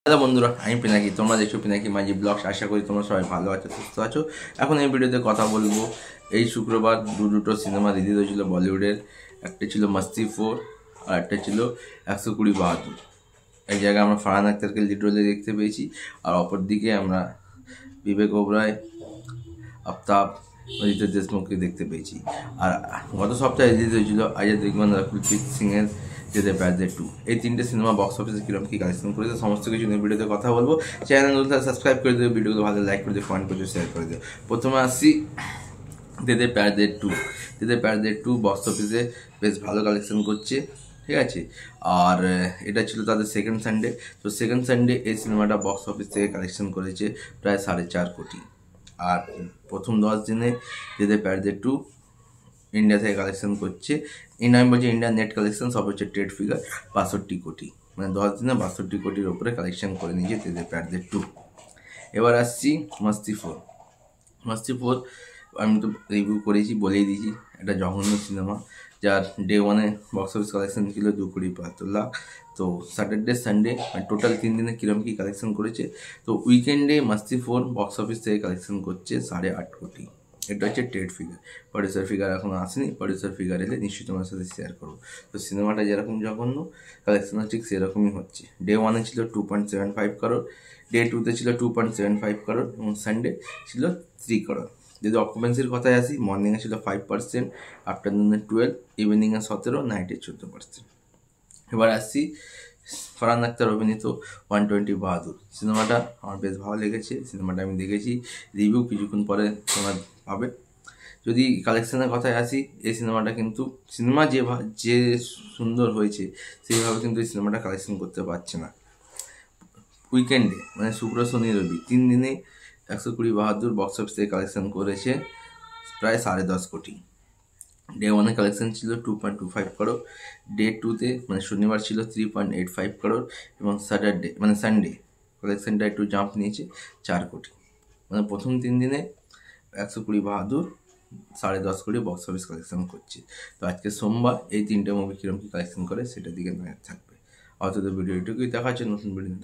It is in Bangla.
হ্যালো বন্ধুরা, আমি পিনাকি। তোমরা দেখছো পিনাকি মাঝি ব্লগস। আশা করি তোমরা সবাই ভালো আছো, সুস্থ আছো। এখন এই ভিডিওতে কথা বলবো, এই শুক্রবার দুটো সিনেমা রিলিজ হয়েছিল বলিউডের। একটা ছিল মাস্তি 4 আর একটা ছিল 120 বাহাদুর। এক জায়গায় আমরা ফারহান আক্তারকে লিড রোলে দেখতে পেয়েছি, আর অপরদিকে আমরা বিবেক ওবরায়, আফতাব, রিতেশ দেশমুখকে দেখতে পেয়েছি। আর গত সপ্তাহে রিলিজ হয়েছিল অজয় দেবগন, রকুলপ্রীত সিংয়ের যেতে প্যারদের 2। এই তিনটে সিনেমা বক্স অফিসে কীরকম কী কালেকশন করেছে সমস্ত কিছু নিয়ে ভিডিওতে কথা বলবো। চ্যানেল সাবস্ক্রাইব করে দেবে, ভিডিওগুলো ভালো লাইক করে দেবে, কমেন্ট করে দেবে, শেয়ার করে দেবে। প্রথমে আসি যেতে প্যারদের 2। যেতে প্যারদের 2 বক্স অফিসে বেশ ভালো কালেকশন করছে, ঠিক আছে। আর এটা ছিল তাদের সেকেন্ড সানডে। তো সেকেন্ড সানডে এই সিনেমাটা বক্স অফিস থেকে কালেকশন করেছে প্রায় 4.5 কোটি। আর প্রথম 10 দিনে যেতে প্যারদের 2 ইন্ডিয়া থেকে কালেকশন করছে, আমি বলছি ইন্ডিয়ার নেট কালেকশন সব হচ্ছে ট্রেড ফিগার 62 কোটি, মানে 10 দিনে 62 কোটির ওপরে কালেকশন করে নিয়েছে তেদের প্যারদের 2। এবার আসছি মাস্তি 4। মাস্তি 4 আমি তো রিভিউ করেছি, বলেই দিয়েছি, একটা জঘন্য সিনেমা, যার ডে 1-এ বক্স অফিস কালেকশন ছিল 2,75,00,000। তো স্যাটারডে সানডে টোটাল 3 দিনে কীরকম কী কালেকশন করেছে। তো উইকেন্ডে মাস্তি 4 বক্স অফিস থেকে কালেকশন করছে 8.5 কোটি। এটা হচ্ছে ট্রেড ফিগার, প্রডিউসার ফিগার এখনও আসেনি। প্রডিউসার ফিগার এলে নিশ্চয়ই তোমার সাথে শেয়ার করবো। তো সিনেমাটা যেরকম জঘন্য, কালেকশনও ঠিক সেরকমই হচ্ছে। ডে 1-এ ছিল 2.75 করোড়, ডে 2-তে ছিল 2.75 করোড়, এবং সানডে ছিল 3 করোড়। যদি অকুপেন্সির কথায় আসি, মর্নিংয়ে ছিল 5%, আফটারনুনে 12, ইভিনিংয়ে 17, নাইটে 14%। এবার আসছি ফারহান আক্তার অভিনীত 120 বাহাদুর। সিনেমাটা আমার বেশ ভালো লেগেছে। সিনেমাটা আমি দেখেছি, রিভিউ কিছুক্ষণ পরে তোমরা পাবে। যদি কালেকশনের কথায় আসি, এই সিনেমাটা কিন্তু যে সুন্দর হয়েছে সেইভাবে কিন্তু এই সিনেমাটা কালেকশন করতে পারছে না। উইকেন্ডে মানে শুক্র শনি রবি 3 দিনে 120 বাহাদুর বক্স অফিস থেকে কালেকশন করেছে প্রায় 10.5 কোটি। ডে 1-এ কালেকশন ছিল 2.25 করোড়, ডে 2-তে মানে শনিবার ছিল 3.85 করোড়, এবং স্যাটারডে মানে সানডে কালেকশনটা একটু জাম্প নিয়েছে 4 কোটি। মানে প্রথম 3 দিনে 120 বাহাদুর 10.5 কোটি বক্স অফিস কালেকশন করছে। তো আজকে সোমবার, এই 3টে মুভি কীরকম কী কালেকশন করে সেটার দিকে নজর থাকবে। অত ভিডিও এটুকুই, দেখা হচ্ছে নতুন ভিডিও।